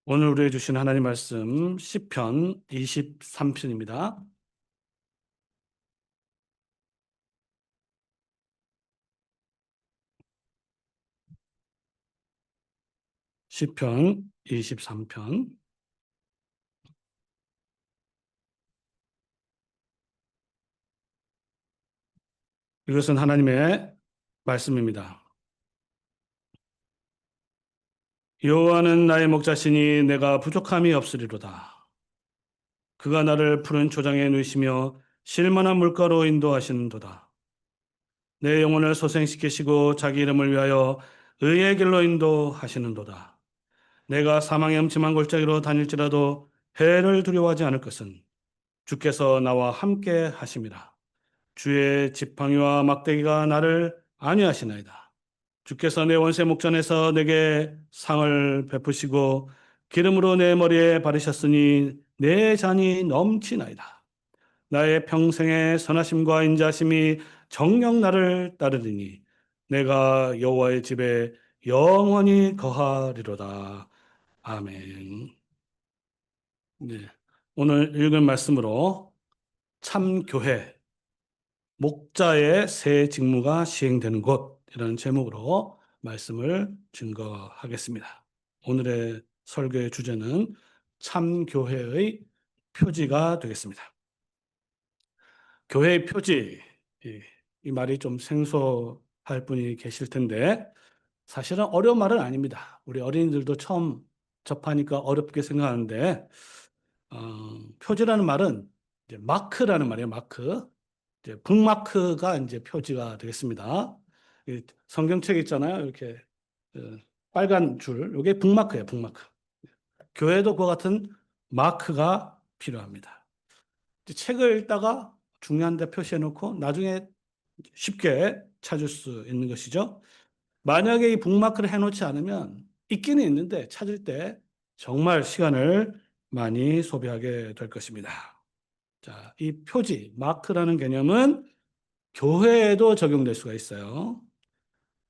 오늘 우리에게 주신 하나님 말씀 시편 23편입니다. 시편 23편. 이것은 하나님의 말씀입니다. 여호와는 나의 목자시니 내가 부족함이 없으리로다. 그가 나를 푸른 초장에 누이시며 쉴만한 물가로 인도하시는도다. 내 영혼을 소생시키시고 자기 이름을 위하여 의의 길로 인도하시는도다. 내가 사망의 음침한 골짜기로 다닐지라도 해를 두려워하지 않을 것은 주께서 나와 함께 하심이라. 주의 지팡이와 막대기가 나를 안위하시나이다. 주께서 내 원수 목전에서 내게 상을 베푸시고 기름으로 내 머리에 바르셨으니 내 잔이 넘치나이다. 나의 평생의 선하심과 인자심이 정녕 나를 따르리니 내가 여호와의 집에 영원히 거하리로다. 아멘. 네. 오늘 읽은 말씀으로 참 교회 목자의 새 직무가 시행되는 곳이라는 제목으로 말씀을 증거하겠습니다. 오늘의 설교의 주제는 참교회의 표지가 되겠습니다. 교회의 표지, 이 말이 좀 생소할 분이 계실 텐데 사실은 어려운 말은 아닙니다. 우리 어린이들도 처음 접하니까 어렵게 생각하는데 표지라는 말은 이제 마크라는 말이에요. 마크. 이제 북마크가 이제 표지가 되겠습니다. 성경책 있잖아요. 이렇게 어, 빨간 줄, 이게 북마크예요. 북마크. 교회도 그와 같은 마크가 필요합니다. 이제 책을 읽다가 중요한 데 표시해 놓고 나중에 쉽게 찾을 수 있는 것이죠. 만약에 이 북마크를 해놓지 않으면 있기는 있는데 찾을 때 정말 시간을 많이 소비하게 될 것입니다. 자, 이 표지, 마크라는 개념은 교회에도 적용될 수가 있어요.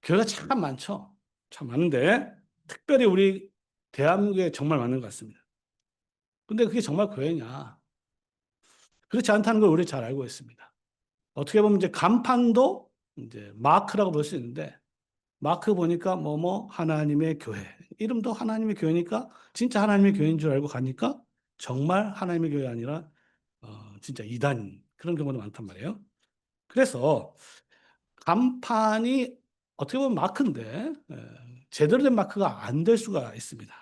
교회가 참 많죠. 참 많은데, 특별히 우리 대한민국에 정말 많은 것 같습니다. 근데 그게 정말 교회냐? 그렇지 않다는 걸 우리 잘 알고 있습니다. 어떻게 보면 이제 간판도 이제 마크라고 볼 수 있는데, 마크 보니까 뭐뭐 하나님의 교회. 이름도 하나님의 교회니까 진짜 하나님의 교회인 줄 알고 가니까 정말 하나님의 교회 아니라 진짜 이단 그런 경우도 많단 말이에요. 그래서 간판이 어떻게 보면 마크인데 제대로 된 마크가 안 될 수가 있습니다.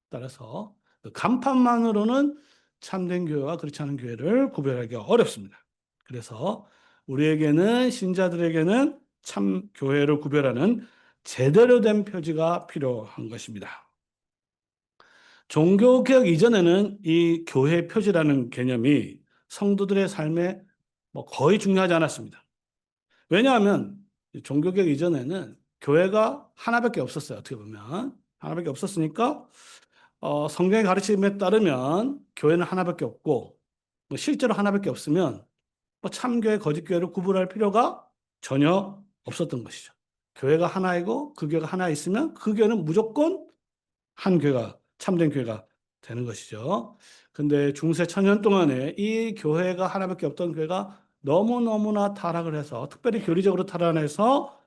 따라서 그 간판만으로는 참된 교회와 그렇지 않은 교회를 구별하기가 어렵습니다. 그래서 우리에게는 신자들에게는 참 교회를 구별하는 제대로 된 표지가 필요한 것입니다. 종교개혁 이전에는 이 교회 표지라는 개념이 성도들의 삶에 뭐 거의 중요하지 않았습니다. 왜냐하면 종교개혁 이전에는 교회가 하나밖에 없었어요. 어떻게 보면 하나밖에 없었으니까 성경의 가르침에 따르면 교회는 하나밖에 없고 뭐 실제로 하나밖에 없으면 뭐 참교회 거짓교회를 구분할 필요가 전혀 없었던 것이죠. 교회가 하나이고 그 교회가 하나 있으면 그 교회는 무조건 한 교회가 참된 교회가 되는 것이죠. 근데 중세 천년 동안에 이 교회가 하나밖에 없던 교회가 너무너무나 타락을 해서 특별히 교리적으로 타락해서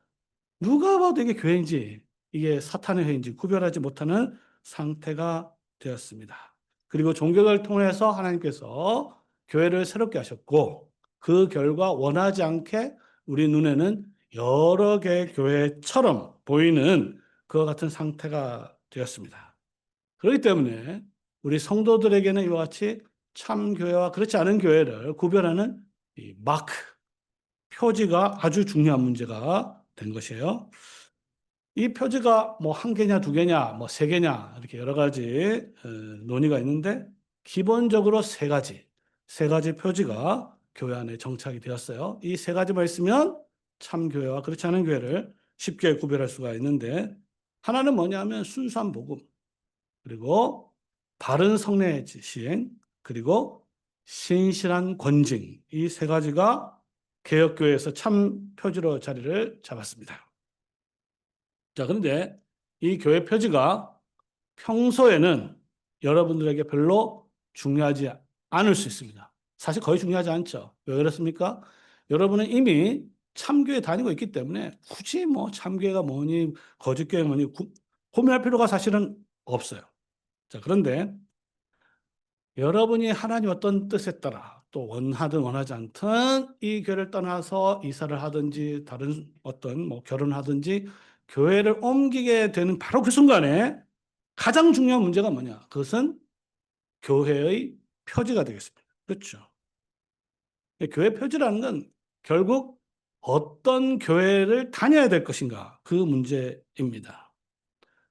누가 봐도 이게 교회인지 이게 사탄의 회인지 구별하지 못하는 상태가 되었습니다. 그리고 종교를 통해서 하나님께서 교회를 새롭게 하셨고 그 결과 원하지 않게 우리 눈에는 여러 개의 교회처럼 보이는 그와 같은 상태가 되었습니다. 그렇기 때문에 우리 성도들에게는 이와 같이 참 교회와 그렇지 않은 교회를 구별하는 이 마크, 표지가 아주 중요한 문제가 된 것이에요. 이 표지가 뭐 한 개냐, 두 개냐, 뭐 세 개냐, 이렇게 여러 가지 논의가 있는데, 기본적으로 세 가지 표지가 교회 안에 정착이 되었어요. 이 세 가지만 있으면 참교회와 그렇지 않은 교회를 쉽게 구별할 수가 있는데, 하나는 뭐냐면 순수한 복음, 그리고 바른 성례 시행, 그리고 신실한 권징, 이 세 가지가 개혁교회에서 참 표지로 자리를 잡았습니다. 자, 그런데 이 교회 표지가 평소에는 여러분들에게 별로 중요하지 않을 수 있습니다. 사실 거의 중요하지 않죠. 왜 그렇습니까? 여러분은 이미 참교회 다니고 있기 때문에 굳이 뭐 참교회가 뭐니 거짓교회 뭐니 고민할 필요가 사실은 없어요. 자, 그런데 여러분이 하나님 어떤 뜻에 따라 또 원하든 원하지 않든 이 교회를 떠나서 이사를 하든지 다른 어떤 뭐 결혼을 하든지 교회를 옮기게 되는 바로 그 순간에 가장 중요한 문제가 뭐냐? 그것은 교회의 표지가 되겠습니다. 그렇죠. 교회 표지라는 건 결국 어떤 교회를 다녀야 될 것인가 그 문제입니다.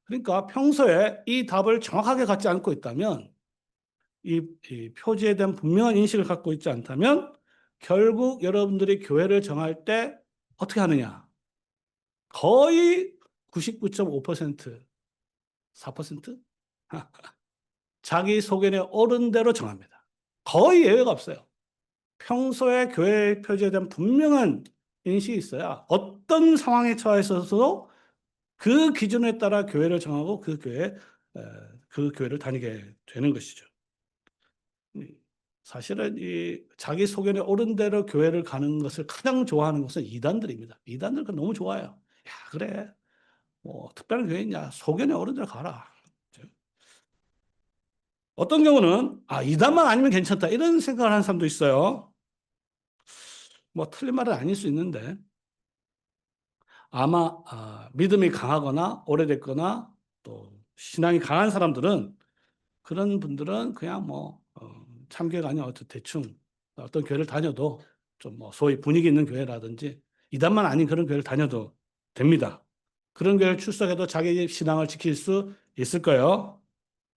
그러니까 평소에 이 답을 정확하게 갖지 않고 있다면 이 표지에 대한 분명한 인식을 갖고 있지 않다면 결국 여러분들이 교회를 정할 때 어떻게 하느냐? 거의 99.5%, 4%? 자기 소견에 옳은 대로 정합니다. 거의 예외가 없어요. 평소에 교회 표지에 대한 분명한 인식이 있어야 어떤 상황에 처해 있어서도 그 기준에 따라 교회를 정하고 그 교회를 다니게 되는 것이죠. 사실은 이 자기 소견에 옳은 대로 교회를 가는 것을 가장 좋아하는 것은 이단들입니다. 이단들 그 너무 좋아요. 야, 그래. 뭐 특별한 교회 있냐? 소견에 옳은 대로 가라. 어떤 경우는 이단만 아니면 괜찮다. 이런 생각을 하는 사람도 있어요. 뭐 틀린 말은 아닐 수 있는데 아마 믿음이 강하거나 오래됐거나 또 신앙이 강한 사람들은 그런 분들은 그냥 뭐 참교회가 아니라 대충 어떤 교회를 다녀도 좀 뭐 소위 분위기 있는 교회라든지 이단만 아닌 그런 교회를 다녀도 됩니다. 그런 교회를 출석해도 자기 신앙을 지킬 수 있을 거예요.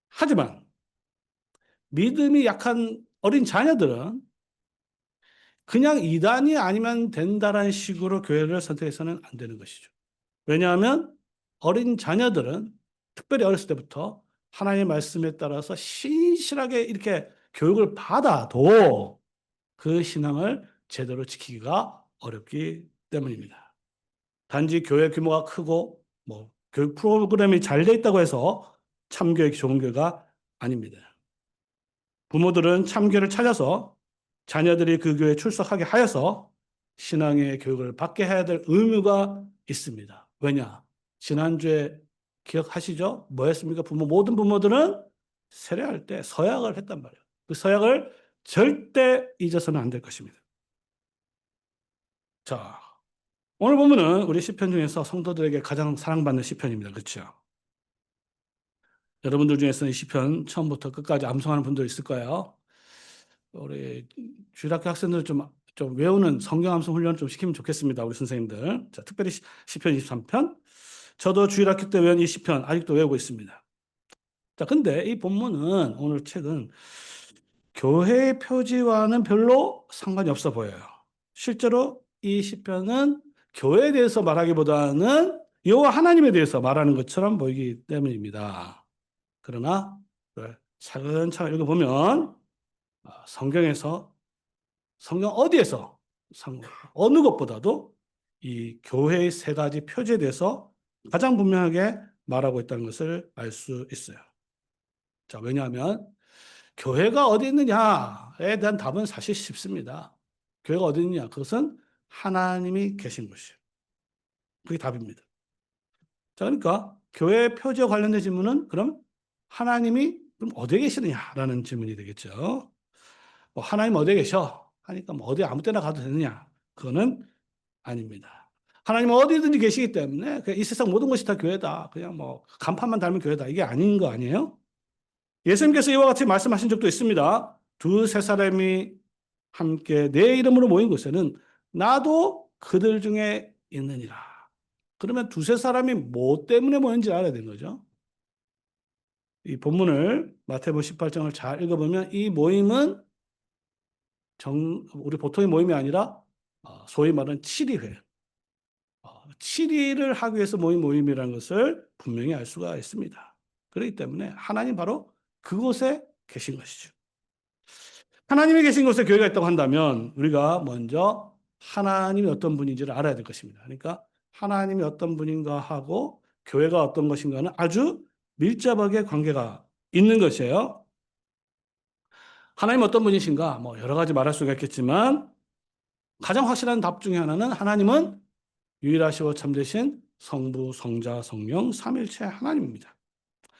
하지만 믿음이 약한 어린 자녀들은 그냥 이단이 아니면 된다라는 식으로 교회를 선택해서는 안 되는 것이죠. 왜냐하면 어린 자녀들은 특별히 어렸을 때부터 하나님의 말씀에 따라서 신실하게 이렇게 교육을 받아도 그 신앙을 제대로 지키기가 어렵기 때문입니다. 단지 교회 규모가 크고 뭐 교육 프로그램이 잘 돼 있다고 해서 참교회 좋은 교회가 아닙니다. 부모들은 참교회를 찾아서 자녀들이 그 교회에 출석하게 하여서 신앙의 교육을 받게 해야 될 의무가 있습니다. 왜냐? 지난주에 기억하시죠? 뭐 했습니까? 모든 부모들은 세례할 때 서약을 했단 말이에요. 그 서약을 절대 잊어서는 안 될 것입니다. 자, 오늘 보면은 우리 시편 중에서 성도들에게 가장 사랑받는 시편입니다. 그렇죠? 여러분들 중에서는 이 시편 처음부터 끝까지 암송하는 분들 있을 거예요. 우리 주일학교 학생들 좀 외우는 성경 암송 훈련 좀 시키면 좋겠습니다. 우리 선생님들. 자, 특별히 시편 23편. 저도 주일학교 때 외운 이 시편 아직도 외우고 있습니다. 자, 근데 이 본문은 오늘 책은 교회의 표지와는 별로 상관이 없어 보여요. 실제로 이 시편은 교회에 대해서 말하기보다는 여호와 하나님에 대해서 말하는 것처럼 보이기 때문입니다. 그러나 차근차근 읽어보면 성경 어디에서 어느 것보다도 이 교회의 세 가지 표지에 대해서 가장 분명하게 말하고 있다는 것을 알 수 있어요. 자, 왜냐하면 교회가 어디 있느냐에 대한 답은 사실 쉽습니다. 교회가 어디 있느냐? 그것은 하나님이 계신 곳이에요. 그게 답입니다. 자, 그러니까 교회 표지와 관련된 질문은 그럼 하나님이 그럼 어디에 계시느냐라는 질문이 되겠죠. 뭐 하나님 어디에 계셔? 하니까 뭐 어디 아무 때나 가도 되느냐? 그거는 아닙니다. 하나님은 어디든지 계시기 때문에 이 세상 모든 것이 다 교회다. 그냥 뭐 간판만 달면 교회다. 이게 아닌 거 아니에요? 예수님께서 이와 같이 말씀하신 적도 있습니다. 두세 사람이 함께 내 이름으로 모인 곳에는 나도 그들 중에 있느니라. 그러면 두세 사람이 뭐 때문에 모였는지 알아야 되는 거죠. 이 본문을 마태복음 18장을 잘 읽어보면 이 모임은 우리 보통의 모임이 아니라 소위 말하는 치리회. 치리를 하기 위해서 모인 모임이라는 것을 분명히 알 수가 있습니다. 그렇기 때문에 하나님 바로 그곳에 계신 것이죠. 하나님이 계신 곳에 교회가 있다고 한다면 우리가 먼저 하나님이 어떤 분인지를 알아야 될 것입니다. 그러니까 하나님이 어떤 분인가 하고 교회가 어떤 것인가는 아주 밀접하게 관계가 있는 것이에요. 하나님 어떤 분이신가? 뭐 여러 가지 말할 수가 있겠지만 가장 확실한 답 중에 하나는 하나님은 유일하시고 참되신 성부, 성자, 성령, 삼일체 하나님입니다.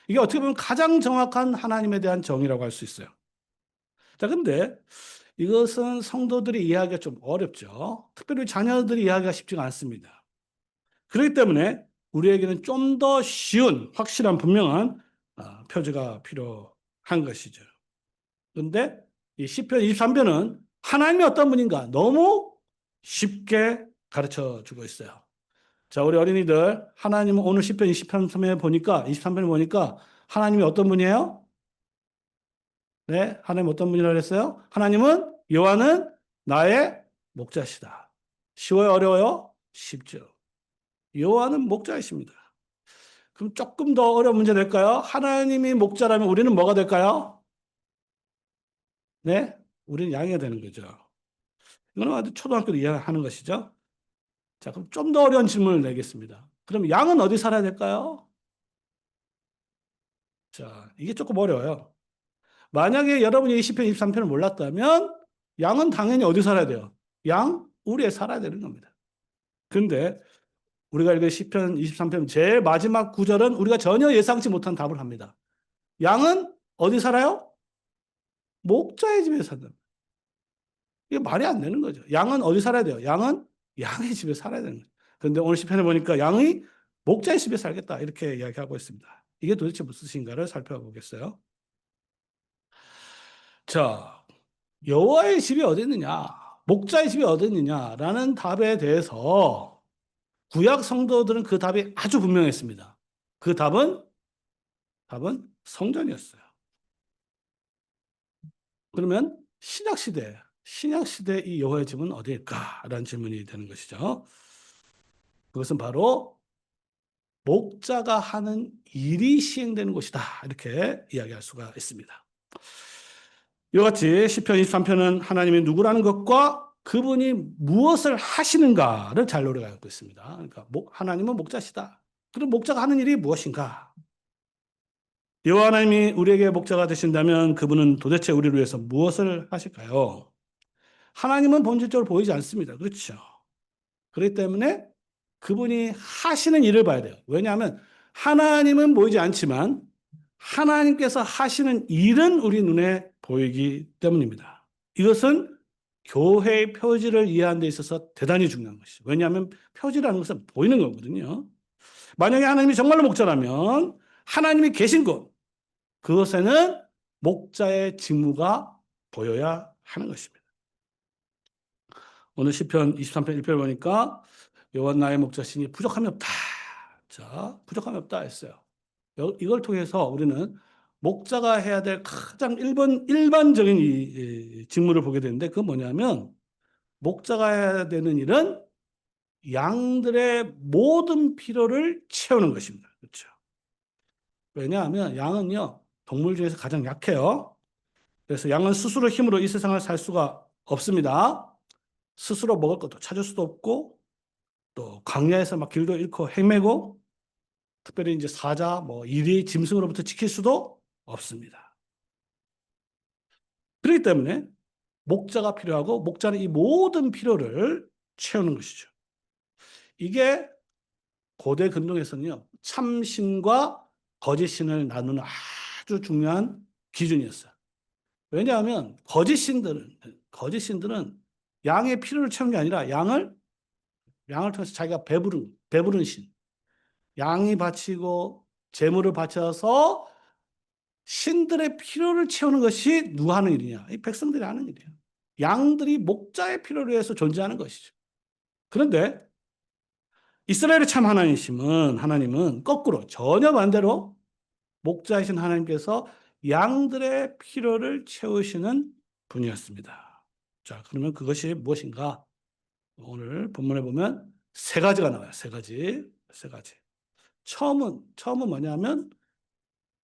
이게 어떻게 보면 가장 정확한 하나님에 대한 정의라고 할 수 있어요. 자, 근데 이것은 성도들이 이해하기가 좀 어렵죠. 특별히 자녀들이 이해하기가 쉽지가 않습니다. 그렇기 때문에 우리에게는 좀 더 쉬운, 확실한, 분명한 표지가 필요한 것이죠. 그런데 이 시편 23편은 하나님이 어떤 분인가 너무 쉽게 가르쳐 주고 있어요. 자, 우리 어린이들, 하나님은 오늘 시편 23편에 보니까, 23편에 보니까 하나님이 어떤 분이에요? 네, 하나님 어떤 분이라고 그랬어요? 하나님은 여호와는 나의 목자시다. 쉬워요, 어려워요? 쉽죠. 여호와는 목자이십니다. 그럼 조금 더 어려운 문제 될까요? 하나님이 목자라면 우리는 뭐가 될까요? 네, 우리는 양이 되는 거죠. 이거는 아주 초등학교도 이해하는 것이죠. 자, 그럼 좀 더 어려운 질문을 내겠습니다. 그럼 양은 어디 살아야 될까요? 자, 이게 조금 어려워요. 만약에 여러분이 이 시편 23편을 몰랐다면 양은 당연히 어디 살아야 돼요? 양 우리에 살아야 되는 겁니다. 그런데 우리가 읽은 시편 23편 제일 마지막 구절은 우리가 전혀 예상치 못한 답을 합니다. 양은 어디 살아요? 목자의 집에 산다. 이게 말이 안 되는 거죠. 양은 어디 살아야 돼요? 양은 양의 집에 살아야 되는 거죠. 그런데 오늘 시편에 보니까 양이 목자의 집에 살겠다 이렇게 이야기하고 있습니다. 이게 도대체 무슨 뜻인가를 살펴보겠어요. 자, 여호와의 집이 어디 있느냐, 목자의 집이 어디 있느냐라는 답에 대해서 구약 성도들은 그 답이 아주 분명했습니다. 그 답은 성전이었어요. 그러면 신약 시대 이 여호와의 집은 어디일까라는 질문이 되는 것이죠. 그것은 바로 목자가 하는 일이 시행되는 곳이다. 이렇게 이야기할 수가 있습니다. 이와 같이 시편 23편은 하나님이 누구라는 것과 그분이 무엇을 하시는가를 잘 노래하고 있습니다. 그러니까 하나님은 목자시다. 그럼 목자가 하는 일이 무엇인가? 여호와 하나님이 우리에게 목자가 되신다면 그분은 도대체 우리를 위해서 무엇을 하실까요? 하나님은 본질적으로 보이지 않습니다. 그렇죠? 그렇기 때문에 그분이 하시는 일을 봐야 돼요. 왜냐하면 하나님은 보이지 않지만 하나님께서 하시는 일은 우리 눈에 보이기 때문입니다. 이것은 교회의 표지를 이해하는 데 있어서 대단히 중요한 것이죠. 왜냐하면 표지라는 것은 보이는 거거든요. 만약에 하나님이 정말로 목자라면 하나님이 계신 곳, 그것에는 목자의 직무가 보여야 하는 것입니다. 오늘 시편 23편 1절 보니까 여호와 나의 목자시니 부족함이 없다. 자, 부족함이 없다 했어요. 이걸 통해서 우리는 목자가 해야 될 가장 일반적인 이 직무를 보게 되는데 그건 뭐냐면 목자가 해야 되는 일은 양들의 모든 필요를 채우는 것입니다. 그렇죠? 왜냐하면 양은요, 동물 중에서 가장 약해요. 그래서 양은 스스로 힘으로 이 세상을 살 수가 없습니다. 스스로 먹을 것도 찾을 수도 없고 또 광야에서 막 길도 잃고 헤매고 특별히 이제 사자, 뭐 이리, 짐승으로부터 지킬 수도 없습니다. 그렇기 때문에 목자가 필요하고 목자는 이 모든 필요를 채우는 것이죠. 이게 고대 근동에서는요, 참신과 거짓신을 나누는 아주 중요한 기준이었어요. 왜냐하면 거짓신들은 양의 필요를 채우는 게 아니라 양을 통해서 자기가 배부른 신, 양이 바치고 재물을 바쳐서 신들의 필요를 채우는 것이 누가 하는 일이냐? 이 백성들이 하는 일이에요. 양들이 목자의 필요를 위해서 존재하는 것이죠. 그런데 이스라엘의 참 하나님은 거꾸로 전혀 반대로 목자이신 하나님께서 양들의 필요를 채우시는 분이었습니다. 자, 그러면 그것이 무엇인가? 오늘 본문에 보면 세 가지가 나와요. 세 가지. 처음은 뭐냐면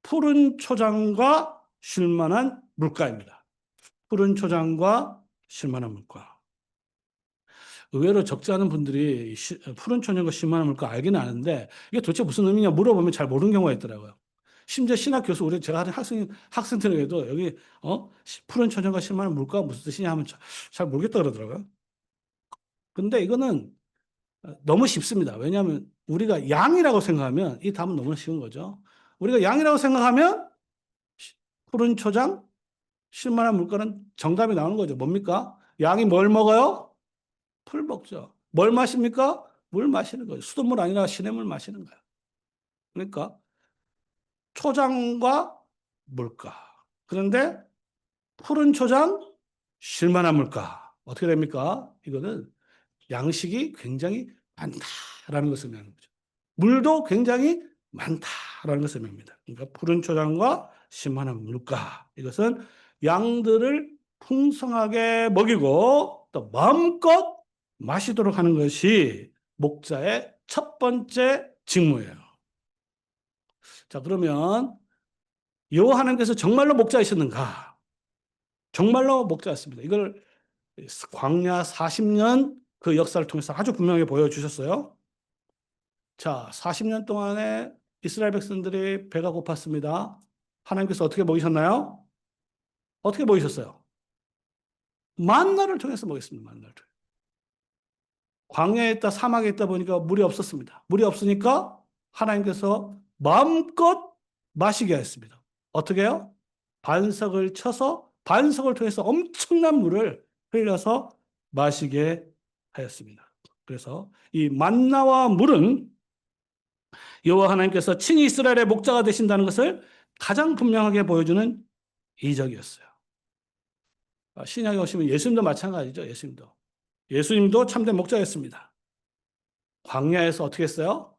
푸른 초장과 쉴만한 물가입니다. 푸른 초장과 쉴만한 물가. 의외로 적지 않은 분들이 푸른 초장과 쉴만한 물가 알기는 아는데 이게 도대체 무슨 의미냐 물어보면 잘 모르는 경우가 있더라고요. 심지어 신학 교수, 제가 하는 학생들에게도 여기, 푸른 초장과 실만한 물가가 무슨 뜻이냐 하면 잘 모르겠다 그러더라고요. 근데 이거는 너무 쉽습니다. 왜냐하면 우리가 양이라고 생각하면 이 답은 너무 쉬운 거죠. 우리가 양이라고 생각하면 푸른 초장, 실만한 물가는 정답이 나오는 거죠. 뭡니까? 양이 뭘 먹어요? 풀 먹죠. 뭘 마십니까? 물 마시는 거예요. 수돗물 아니라 시냇물 마시는 거예요. 그러니까 초장과 물가. 그런데 푸른 초장, 실만한 물가. 어떻게 됩니까? 이거는 양식이 굉장히 많다라는 것을 의미하는 거죠. 물도 굉장히 많다라는 것을 의미합니다. 그러니까 푸른 초장과 실만한 물가. 이것은 양들을 풍성하게 먹이고 또 마음껏 마시도록 하는 것이 목자의 첫 번째 직무예요. 자, 그러면 여호와 하나님께서 정말로 목자이셨는가? 정말로 목자였습니다. 이걸 광야 40년 그 역사를 통해서 아주 분명하게 보여주셨어요. 자, 40년 동안에 이스라엘 백성들이 배가 고팠습니다. 하나님께서 어떻게 먹이셨나요? 어떻게 먹이셨어요? 만나를 통해서 먹였습니다. 만나를 통해서. 광야에 있다 사막에 있다 보니까 물이 없었습니다. 물이 없으니까 하나님께서 마음껏 마시게 했습니다. 어떻게 해요? 반석을 쳐서 반석을 통해서 엄청난 물을 흘려서 마시게 하였습니다. 그래서 이 만나와 물은 여호와 하나님께서 친히 이스라엘의 목자가 되신다는 것을 가장 분명하게 보여주는 이적이었어요. 신약에 오시면 예수님도 마찬가지죠. 예수님도 참된 목자였습니다. 광야에서 어떻게 했어요?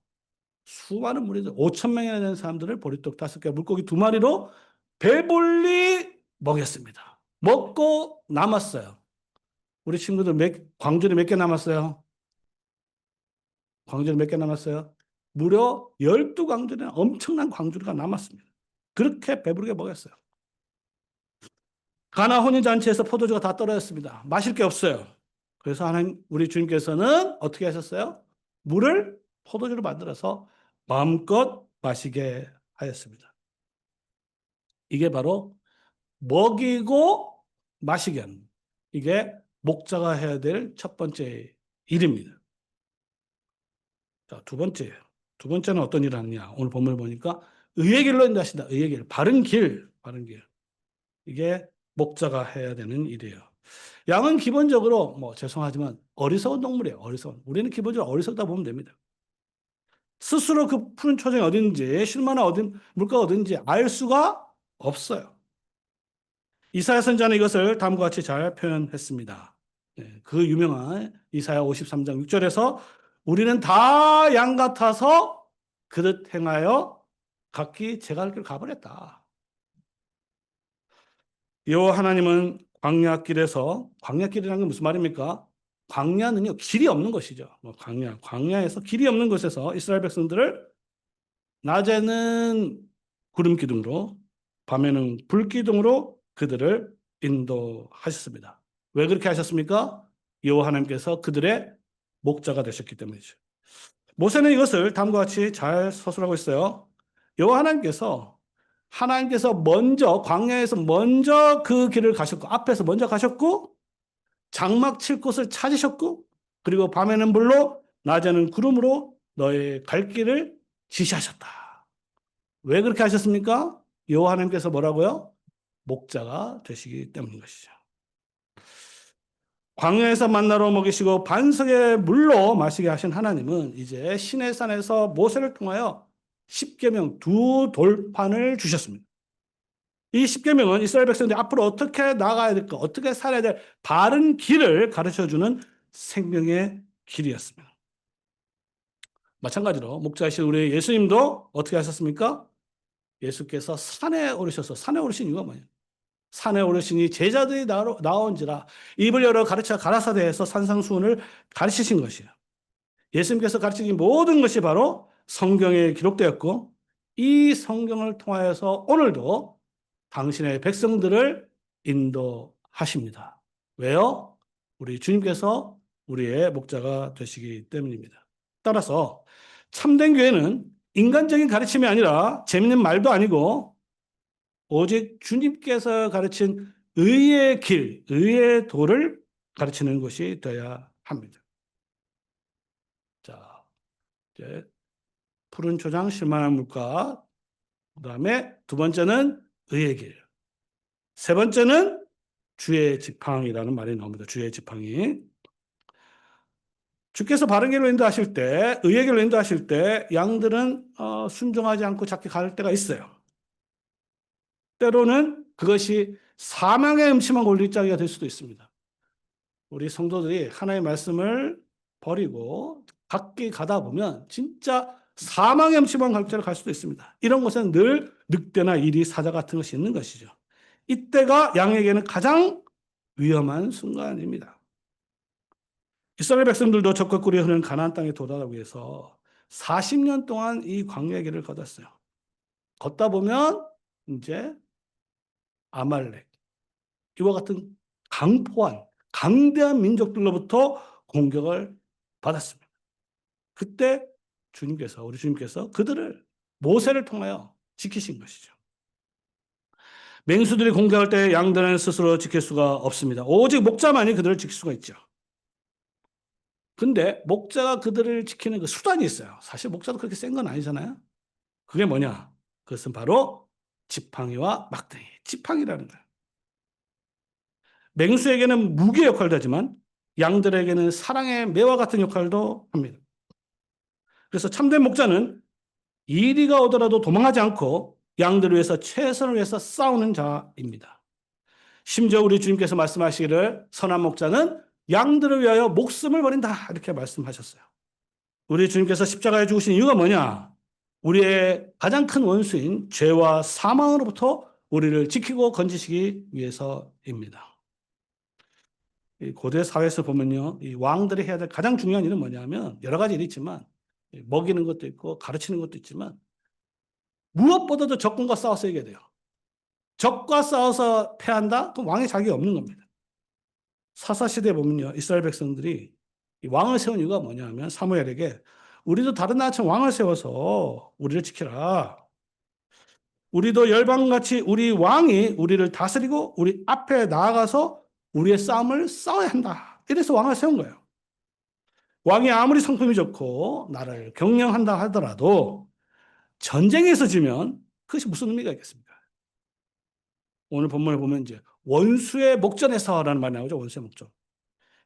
수많은 무리들 5천 명이나 되는 사람들을 보리떡 5개 물고기 2마리로 배불리 먹였습니다. 먹고 남았어요. 우리 친구들 광주리 몇 개 남았어요? 광주리 몇 개 남았어요? 무려 12광주리나 엄청난 광주리가 남았습니다. 그렇게 배부르게 먹였어요. 가나 혼인잔치에서 포도주가 다 떨어졌습니다. 마실 게 없어요. 그래서 하나님, 우리 주님께서는 어떻게 하셨어요? 물을 포도주로 만들어서 마음껏 마시게 하였습니다. 이게 바로 먹이고 마시게 하는, 이게 목자가 해야 될 첫 번째 일입니다. 자, 두 번째는 어떤 일을 하느냐? 오늘 본문을 보니까 의의 길로 인도하신다. 의의 길, 바른 길. 이게 목자가 해야 되는 일이에요. 양은 기본적으로 죄송하지만 어리석은 동물이에요. 우리는 기본적으로 어리석다 보면 됩니다. 스스로 그 푸른 초장이 어딘지 실만한 물가가 어딘지 알 수가 없어요. 이사야 선지자는 이것을 다음과 같이 잘 표현했습니다. 그 유명한 이사야 53장 6절에서 우리는 다 양 같아서 그릇 행하여 각기 제갈 길 가버렸다. 여호와 하나님은 광야길이라는 건 무슨 말입니까? 광야는요, 길이 없는 것이죠. 광야에서 길이 없는 곳에서 이스라엘 백성들을 낮에는 구름 기둥으로, 밤에는 불 기둥으로 그들을 인도하셨습니다. 왜 그렇게 하셨습니까? 여호와 하나님께서 그들의 목자가 되셨기 때문이죠. 모세는 이것을 다음과 같이 잘 서술하고 있어요. 여호와 하나님께서 광야에서 먼저 그 길을 가셨고, 앞에서 먼저 가셨고, 장막 칠 곳을 찾으셨고, 그리고 밤에는 불로, 낮에는 구름으로 너의 갈 길을 지시하셨다. 왜 그렇게 하셨습니까? 여호와 하나님께서 뭐라고요? 목자가 되시기 때문인 것이죠. 광야에서 만나로 먹이시고 반석의 물로 마시게 하신 하나님은 이제 시내산에서 모세를 통하여 십계명 두 돌판을 주셨습니다. 이 십계명은 이스라엘 백성들이 앞으로 어떻게 나가야 될까, 어떻게 살아야 될 바른 길을 가르쳐주는 생명의 길이었습니다. 마찬가지로 목자이신 우리 예수님도 어떻게 하셨습니까? 예수께서 산에 오르신 이유가 뭐냐? 산에 오르시니 제자들이 나온지라 입을 열어 가르쳐 가라사대에서 산상수훈을 가르치신 것이에요. 예수님께서 가르치신 모든 것이 바로 성경에 기록되었고, 이 성경을 통하여서 오늘도 당신의 백성들을 인도하십니다. 왜요? 우리 주님께서 우리의 목자가 되시기 때문입니다. 따라서 참된 교회는 인간적인 가르침이 아니라 재밌는 말도 아니고 오직 주님께서 가르친 의의 길, 의의 도를 가르치는 것이 되어야 합니다. 자, 이제 푸른 초장 실만한 물가, 그다음에 두 번째는 의의 길, 세 번째는 주의 지팡이라는 말이 나옵니다. 주의 지팡이. 주께서 바른 길로 인도하실 때, 의의 길로 인도하실 때 양들은 순종하지 않고 자기 갈 때가 있어요. 때로는 그것이 사망의 음침한 골칫자기가 될 수도 있습니다. 우리 성도들이 하나의 말씀을 버리고 각기 가다 보면 진짜 사망의 음침한 골짜기를 갈 수도 있습니다. 이런 곳에는 늘 늑대나 이리 사자 같은 것이 있는 것이죠. 이때가 양에게는 가장 위험한 순간입니다. 이스라엘 백성들도 적과 꿀이 흐르는 가나안 땅에 도달하기 위해서 40년 동안 이 광야의 길을 걷었어요. 걷다 보면 이제 아말렉, 이와 같은 강포한 강대한 민족들로부터 공격을 받았습니다. 그때 우리 주님께서 그들을 모세를 통하여 지키신 것이죠. 맹수들이 공격할 때 양들은 스스로 지킬 수가 없습니다. 오직 목자만이 그들을 지킬 수가 있죠. 근데 목자가 그들을 지키는 그 수단이 있어요. 사실 목자도 그렇게 센 건 아니잖아요. 그게 뭐냐? 그것은 바로 지팡이와 막대기, 지팡이라는 거예요. 맹수에게는 무기의 역할도 하지만 양들에게는 사랑의 매와 같은 역할도 합니다. 그래서 참된 목자는 이리가 오더라도 도망하지 않고 양들을 위해서 최선을 위해서 싸우는 자입니다. 심지어 우리 주님께서 말씀하시기를 선한 목자는 양들을 위하여 목숨을 버린다 이렇게 말씀하셨어요. 우리 주님께서 십자가에 죽으신 이유가 뭐냐? 우리의 가장 큰 원수인 죄와 사망으로부터 우리를 지키고 건지시기 위해서입니다. 고대 사회에서 보면요, 이 왕들이 해야 될 가장 중요한 일은 뭐냐면 여러 가지 일이 있지만 먹이는 것도 있고 가르치는 것도 있지만 무엇보다도 적군과 싸워서 이겨야 돼요. 적과 싸워서 패한다? 그럼 왕의 자격이 없는 겁니다. 사사시대에 보면요, 이스라엘 백성들이 이 왕을 세운 이유가 뭐냐면 사무엘에게 우리도 다른 나라처럼 왕을 세워서 우리를 지키라. 우리도 열방같이 우리 왕이 우리를 다스리고 우리 앞에 나아가서 우리의 싸움을 싸워야 한다. 이래서 왕을 세운 거예요. 왕이 아무리 성품이 좋고 나라를 경영한다 하더라도 전쟁에서 지면 그것이 무슨 의미가 있겠습니까? 오늘 본문에 보면 이제 원수의 목전에서라는 말이 나오죠. 원수의 목전.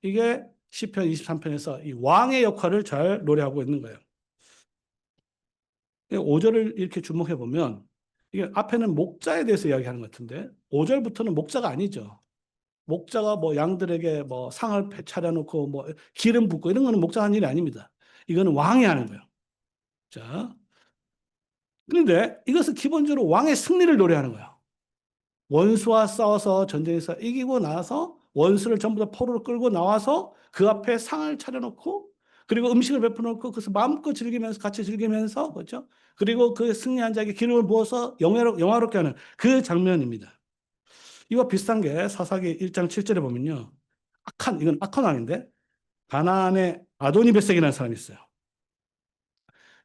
이게 시편 23편에서 이 왕의 역할을 잘 노래하고 있는 거예요. 5절을 이렇게 주목해 보면 이게 앞에는 목자에 대해서 이야기하는 것 같은데 5절부터는 목자가 아니죠. 목자가 뭐 양들에게 뭐 상을 차려놓고 뭐 기름 붓고 이런 거는 목자가 하는 일이 아닙니다. 이거는 왕이 하는 거예요. 자, 그런데 이것은 기본적으로 왕의 승리를 노래하는 거예요. 원수와 싸워서 전쟁에서 이기고 나서 원수를 전부 다 포로로 끌고 나와서 그 앞에 상을 차려놓고 그리고 음식을 베풀어놓고 그것을 마음껏 즐기면서 같이 즐기면서 그렇죠? 그리고 그 승리한 자에게 기름을 부어서 영화롭게 하는 그 장면입니다. 이와 비슷한 게 사사기 1장 7절에 보면요. 이건 악한 왕인데 가나안의 아도니베섹이라는 사람이 있어요.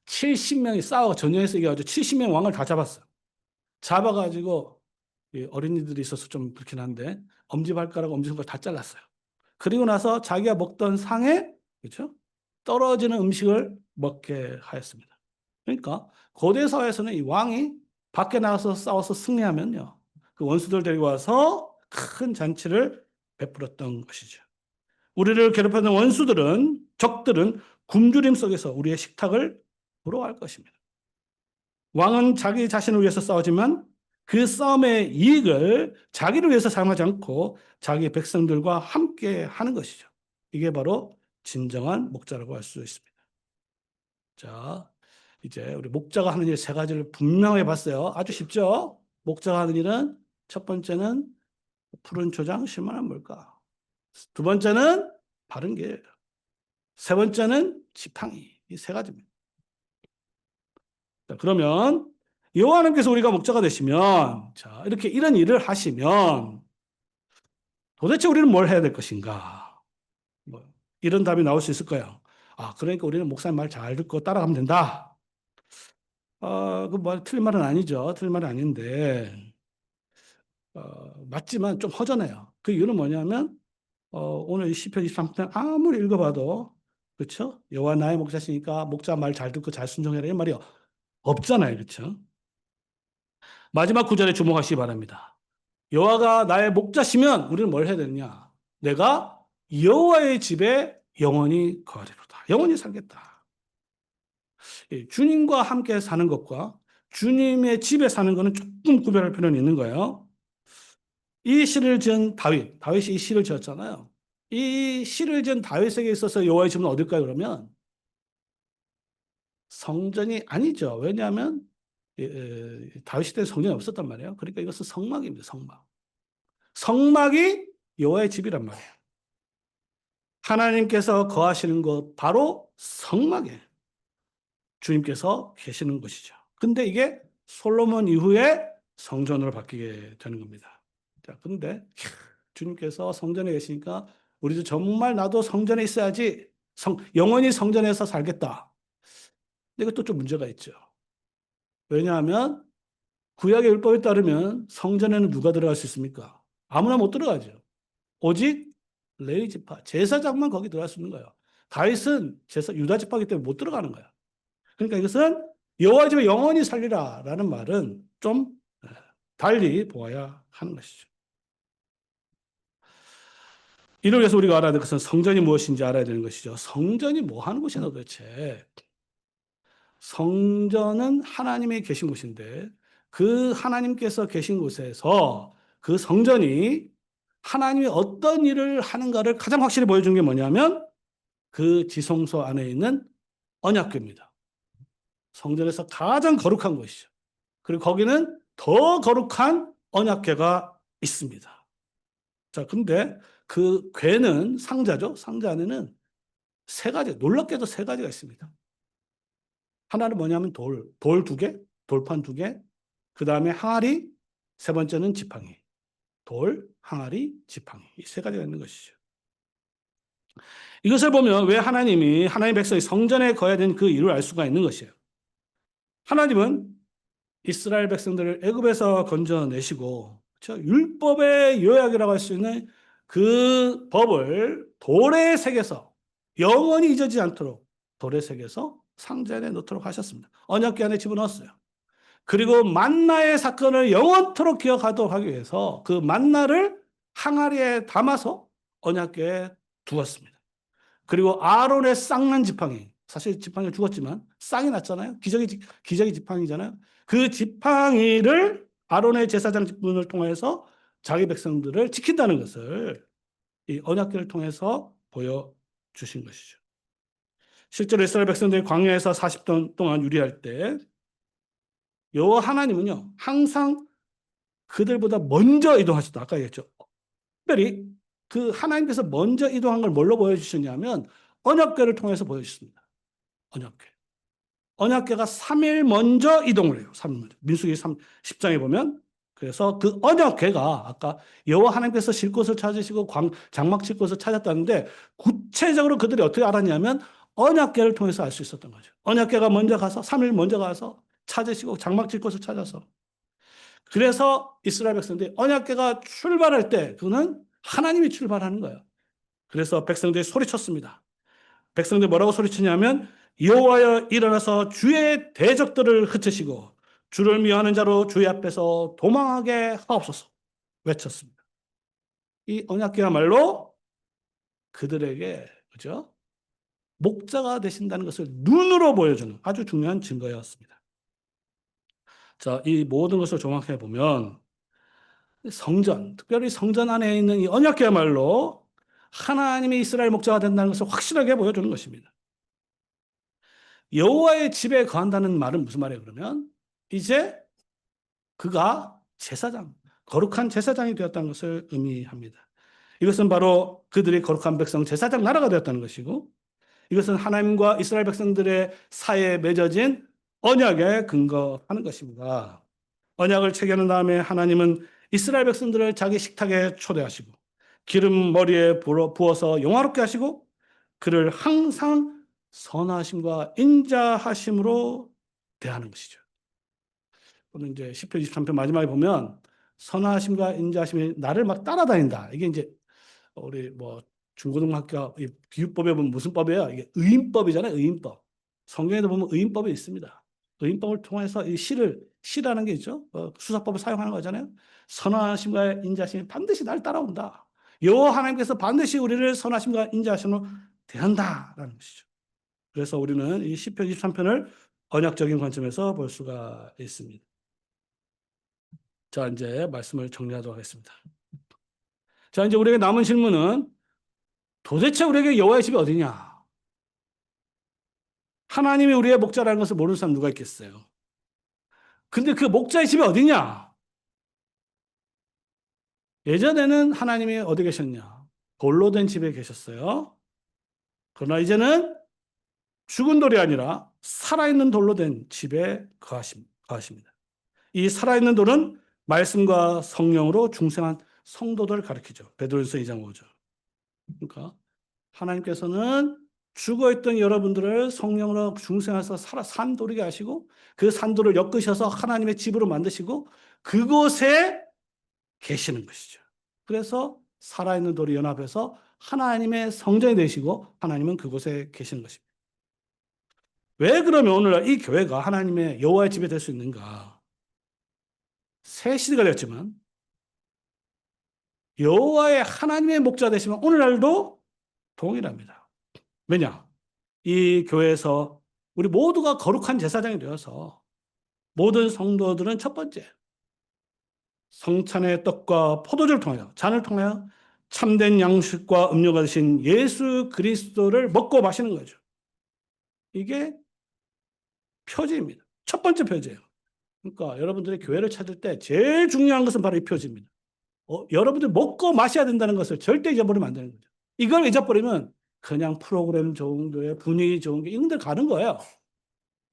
70명이 싸워 전쟁에서 이겨가지고 70명 왕을 다 잡았어요. 잡아가지고 어린이들이 있어서 좀 그렇긴 한데 엄지발가락, 엄지손가락 다 잘랐어요. 그리고 나서 자기가 먹던 상에 그렇죠? 떨어지는 음식을 먹게 하였습니다. 그러니까 고대 사회에서는 이 왕이 밖에 나가서 싸워서 승리하면요. 그 원수들 데리고 와서 큰 잔치를 베풀었던 것이죠. 우리를 괴롭히는 적들은 굶주림 속에서 우리의 식탁을 부러워할 것입니다. 왕은 자기 자신을 위해서 싸우지만 그 싸움의 이익을 자기를 위해서 사용하지 않고 자기 백성들과 함께 하는 것이죠. 이게 바로 진정한 목자라고 할 수 있습니다. 자, 이제 우리 목자가 하는 일 세 가지를 분명히 봤어요. 아주 쉽죠? 목자가 하는 일은 첫 번째는 푸른 초장 실만한 물가. 두 번째는 바른 길. 세 번째는 지팡이. 이 세 가지입니다. 자, 그러면 여호와님께서 우리가 목자가 되시면 자, 이렇게 이런 일을 하시면 도대체 우리는 뭘 해야 될 것인가? 뭐 이런 답이 나올 수 있을 거예요. 아, 그러니까 우리는 목사님 말 잘 듣고 따라가면 된다. 뭐 틀린 말은 아니죠. 틀린 말은 아닌데 맞지만 좀 허전해요. 그 이유는 뭐냐면 오늘 이 시편 23편 아무리 읽어봐도 그렇죠? 여호와 나의 목자시니까 목자 말 잘 듣고 잘 순종해라 이 말이 없잖아요. 그렇죠? 마지막 구절에 주목하시기 바랍니다. 여호와가 나의 목자시면 우리는 뭘 해야 되느냐? 내가 여호와의 집에 영원히 거하리로다. 영원히 살겠다. 주님과 함께 사는 것과 주님의 집에 사는 것은 조금 구별할 필요는 있는 거예요. 이 시를 지은 다윗이 이 시를 지었잖아요. 이 시를 지은 다윗에게 있어서 여호와의 집은 어딜까요? 그러면 성전이 아니죠. 왜냐하면 다윗 시대에 성전이 없었단 말이에요. 그러니까 이것은 성막입니다. 성막. 성막이 여호와의 집이란 말이에요. 하나님께서 거하시는 곳 바로 성막에 주님께서 계시는 곳이죠. 근데 이게 솔로몬 이후에 성전으로 바뀌게 되는 겁니다. 자, 근데 주님께서 성전에 계시니까 우리도 정말 나도 성전에 있어야지 영원히 성전에서 살겠다. 근데 이것도 좀 문제가 있죠. 왜냐하면 구약의 율법에 따르면 성전에는 누가 들어갈 수 있습니까? 아무나 못 들어가죠. 오직 레위 지파, 제사장만 거기 들어갈 수 있는 거예요. 다윗은 유다 지파이기 때문에 못 들어가는 거예요. 그러니까 이것은 여호와 집에 영원히 살리라라는 말은 좀 달리 보아야 하는 것이죠. 이를 위해서 우리가 알아야 될 것은 성전이 무엇인지 알아야 되는 것이죠. 성전이 뭐 하는 곳이냐 도대체. 성전은 하나님이 계신 곳인데 그 하나님께서 계신 곳에서 그 성전이 하나님이 어떤 일을 하는가를 가장 확실히 보여준 게 뭐냐면 그 지성소 안에 있는 언약궤입니다. 성전에서 가장 거룩한 곳이죠. 그리고 거기는 더 거룩한 언약궤가 있습니다. 자, 근데 그 궤는 상자죠. 상자 안에는 세 가지, 놀랍게도 세 가지가 있습니다. 하나는 뭐냐면 돌 두 개, 돌판 두 개, 그 다음에 항아리, 세 번째는 지팡이. 돌, 항아리, 지팡이. 이 세 가지가 있는 것이죠. 이것을 보면 왜 하나님의 백성이 성전에 거해야 되는 그 이유를 알 수가 있는 것이에요. 하나님은 이스라엘 백성들을 애굽에서 건져내시고 그렇죠? 율법의 요약이라고 할 수 있는 그 법을 돌에 새겨서 영원히 잊어지지 않도록 돌에 새겨서 상자 안에 넣도록 하셨습니다. 언약궤 안에 집어넣었어요. 그리고 만나의 사건을 영원토록 기억하도록 하기 위해서 그 만나를 항아리에 담아서 언약궤에 두었습니다. 그리고 아론의 쌍난 지팡이, 사실 지팡이가 죽었지만 쌍이 났잖아요. 기저귀 지팡이잖아요. 그 지팡이를 아론의 제사장 직분을 통해서 자기 백성들을 지킨다는 것을 이 언약궤를 통해서 보여주신 것이죠. 실제로 이스라엘 백성들이 광야에서 40년 동안 유리할 때 여호와 하나님은요 항상 그들보다 먼저 이동하셨다. 아까 얘기했죠. 특별히 그 하나님께서 먼저 이동한 걸 뭘로 보여주셨냐면 언약궤를 통해서 보여주셨습니다. 언약궤. 언약궤가 3일 먼저 이동을 해요. 3일 먼저. 민수기 10장에 보면 그래서 그 언약궤가 아까 여호와 하나님께서 실 곳을 찾으시고 장막 칠 곳을 찾았다는데 구체적으로 그들이 어떻게 알았냐면 언약궤를 통해서 알 수 있었던 거죠. 언약궤가 먼저 가서 3일 먼저 가서 찾으시고 장막 칠 곳을 찾아서 그래서 이스라엘 백성들이 언약궤가 출발할 때 그는 하나님이 출발하는 거예요. 그래서 백성들이 소리쳤습니다. 백성들이 뭐라고 소리치냐면 여호와여 일어나서 주의 대적들을 흩으시고 주를 미워하는 자로 주의 앞에서 도망하게 하옵소서 외쳤습니다. 이 언약궤야말로 그들에게 그죠? 목자가 되신다는 것을 눈으로 보여주는 아주 중요한 증거였습니다. 자, 이 모든 것을 종합해 보면 성전, 특별히 성전 안에 있는 이 언약궤야말로 하나님이 이스라엘 목자가 된다는 것을 확실하게 보여주는 것입니다. 여호와의 집에 거한다는 말은 무슨 말이에요? 그러면 이제 그가 제사장, 거룩한 제사장이 되었다는 것을 의미합니다. 이것은 바로 그들이 거룩한 백성 제사장 나라가 되었다는 것이고 이것은 하나님과 이스라엘 백성들의 사이에 맺어진 언약에 근거하는 것입니다. 언약을 체결한 다음에 하나님은 이스라엘 백성들을 자기 식탁에 초대하시고 기름 머리에 부어서 영화롭게 하시고 그를 항상 선하심과 인자하심으로 대하는 것이죠. 또는 이제 시편 23편 마지막에 보면 선하심과 인자하심이 나를 막 따라다닌다. 이게 이제 우리 뭐 중고등학교 비유법에 보면 무슨 법이에요? 이게 의인법이잖아요. 의인법. 성경에도 보면 의인법이 있습니다. 의인법을 통해서 이 시라는 게 있죠. 수사법을 사용하는 거잖아요. 선하심과 인자하심이 반드시 날 따라온다. 여호와 하나님께서 반드시 우리를 선하심과 인자하심으로 대한다라는 것이죠. 그래서 우리는 이 시편 23편을 언약적인 관점에서 볼 수가 있습니다. 자, 이제 말씀을 정리하도록 하겠습니다. 자, 이제 우리에게 남은 질문은 도대체 우리에게 여호와의 집이 어디냐? 하나님이 우리의 목자라는 것을 모르는 사람 누가 있겠어요? 근데 그 목자의 집이 어디냐? 예전에는 하나님이 어디 계셨냐? 돌로 된 집에 계셨어요. 그러나 이제는 죽은 돌이 아니라 살아있는 돌로 된 집에 거하십니다. 이 살아있는 돌은 말씀과 성령으로 중생한 성도들을 가리키죠. 베드로전서 2장 5절. 그러니까 하나님께서는 죽어있던 여러분들을 성령으로 중생해서 산돌이게 하시고 그 산돌을 엮으셔서 하나님의 집으로 만드시고 그곳에 계시는 것이죠. 그래서 살아있는 돌이 연합해서 하나님의 성전이 되시고 하나님은 그곳에 계시는 것입니다. 왜 그러면 오늘날 이 교회가 하나님의 여호와의 집이 될 수 있는가? 새 시대가 되었지만 여호와의 하나님의 목자 되시면 오늘날도 동일합니다. 왜냐? 이 교회에서 우리 모두가 거룩한 제사장이 되어서 모든 성도들은 첫 번째 성찬의 떡과 포도주를 통하여 잔을 통하여 참된 양식과 음료가 되신 예수 그리스도를 먹고 마시는 거죠. 이게 표지입니다. 첫 번째 표지예요. 그러니까 여러분들이 교회를 찾을 때 제일 중요한 것은 바로 이 표지입니다. 여러분들이 먹고 마셔야 된다는 것을 절대 잊어버리면 안 되는 거죠. 이걸 잊어버리면 그냥 프로그램 좋은 교회, 분위기 좋은 게 이런 데 가는 거예요.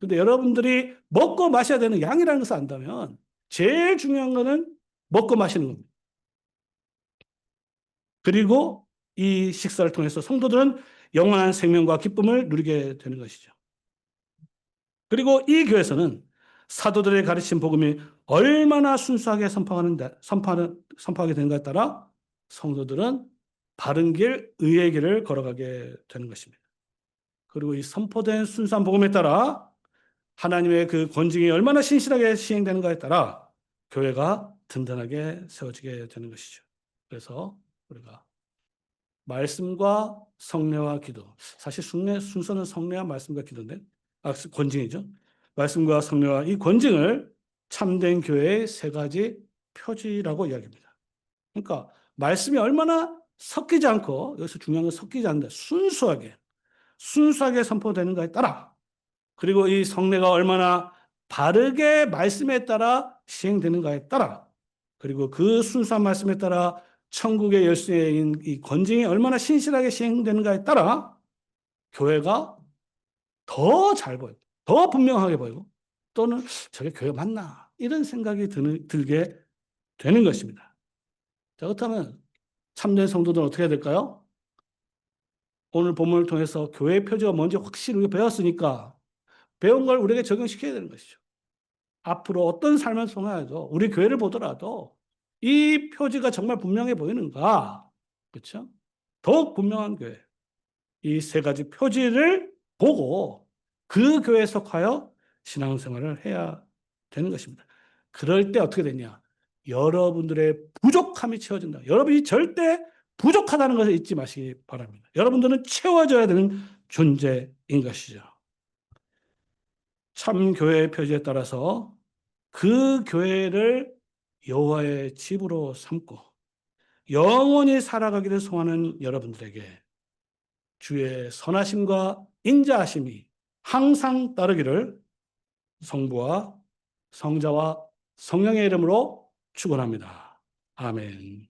근데 여러분들이 먹고 마셔야 되는 양이라는 것을 안다면 제일 중요한 거는 먹고 마시는 겁니다. 그리고 이 식사를 통해서 성도들은 영원한 생명과 기쁨을 누리게 되는 것이죠. 그리고 이 교회에서는 사도들의 가르친 복음이 얼마나 순수하게 선포하게 되는가에 따라 성도들은 바른 길, 의의 길을 걸어가게 되는 것입니다. 그리고 이 선포된 순수한 복음에 따라 하나님의 그 권징이 얼마나 신실하게 시행되는가에 따라 교회가 든든하게 세워지게 되는 것이죠. 그래서 우리가 말씀과 성례와 기도. 사실 순서는 성례와 말씀과 기도인데, 권징이죠. 말씀과 성례와 이 권징을 참된 교회의 세 가지 표지라고 이야기합니다. 그러니까 말씀이 얼마나 섞이지 않고, 여기서 중요한 건 섞이지 않는다. 순수하게 선포되는가에 따라, 그리고 이 성례가 얼마나 바르게 말씀에 따라 시행되는가에 따라, 그리고 그 순수한 말씀에 따라 천국의 열쇠인 이 권징이 얼마나 신실하게 시행되는가에 따라 교회가 더 잘 보이고 더 분명하게 보이고 또는 저게 교회 맞나 이런 생각이 들게 되는 것입니다. 자, 그렇다면 참된 성도들은 어떻게 해야 될까요? 오늘 본문을 통해서 교회의 표지가 뭔지 확실히 우리가 배웠으니까 배운 걸 우리에게 적용시켜야 되는 것이죠. 앞으로 어떤 삶을 통하여도 우리 교회를 보더라도 이 표지가 정말 분명해 보이는가? 그렇죠? 더욱 분명한 교회. 이 세 가지 표지를 보고 그 교회에 속하여 신앙생활을 해야 되는 것입니다. 그럴 때 어떻게 되냐? 여러분들의 부족함이 채워진다. 여러분이 절대 부족하다는 것을 잊지 마시기 바랍니다. 여러분들은 채워져야 되는 존재인 것이죠. 참 교회의 표지에 따라서 그 교회를 여호와의 집으로 삼고 영원히 살아가기를 소원하는 여러분들에게 주의 선하심과 인자하심이 항상 따르기를 성부와 성자와 성령의 이름으로 축원합니다. 아멘.